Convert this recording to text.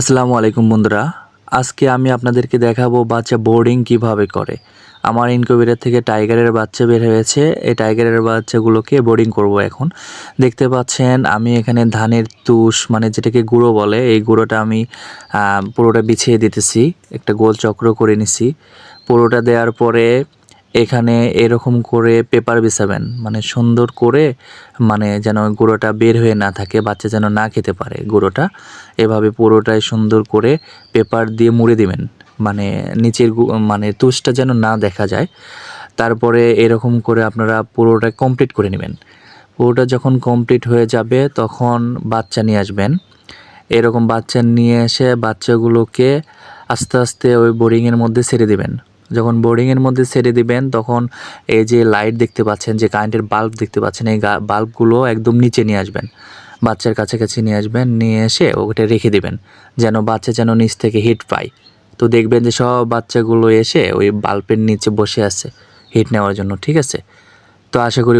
আসসালামু আলাইকুম বন্ধুরা। আজকে আমি আপনাদেরকে দেখাবো বাচ্চা বোর্ডিং কিভাবে করে। আমার ইনকিউবেটর থেকে টাইগারের বাচ্চা বের হয়েছে। এই টাইগারের বাচ্চাগুলোকে বোর্ডিং করব এখন। দেখতে পাচ্ছেন আমি এখানে ধানের তুষ মানে যেটাকে গুঁড়ো বলে, এই গুঁড়োটা আমি পুরোটা বিছিয়ে দিতেছি। একটা গোল চক্র করে নিছি। পুরোটা দেওয়ার পরে এখানে এরকম করে পেপার বিছাবেন, মানে সুন্দর করে, মানে যেন গুঁড়োটা বের হয়ে না থাকে, বাচ্চা যেন না খেতে পারে গুঁড়োটা। এভাবে পুরোটাই সুন্দর করে পেপার দিয়ে মুড়ে দিবেন, মানে নিচের মানে তুষটা যেন না দেখা যায়। তারপরে এরকম করে আপনারা পুরোটা কমপ্লিট করে নেবেন। পুরোটা যখন কমপ্লিট হয়ে যাবে তখন বাচ্চা নিয়ে আসবেন। এরকম বাচ্চা নিয়ে এসে বাচ্চাগুলোকে আস্তে আস্তে ওই বোর্ডিংয়ের মধ্যে ছেড়ে দিবেন। যখন বোর্ডিংয়ের মধ্যে ছেড়ে দিবেন তখন এই যে লাইট দেখতে পাচ্ছেন, যে কারেন্টের বাল্ব দেখতে পাচ্ছেন, এই বাল্বগুলো একদম নিচে নিয়ে আসবেন, বাচ্চার কাছাকাছি নিয়ে আসবেন। নিয়ে এসে ওটা রেখে দিবেন যেন বাচ্চা যেন নিচ থেকে হিট পায়। তো দেখবেন যে সব বাচ্চাগুলো এসে ওই বাল্বের নিচে বসে আছে হিট নেওয়ার জন্য, ঠিক আছে? তো আশা করি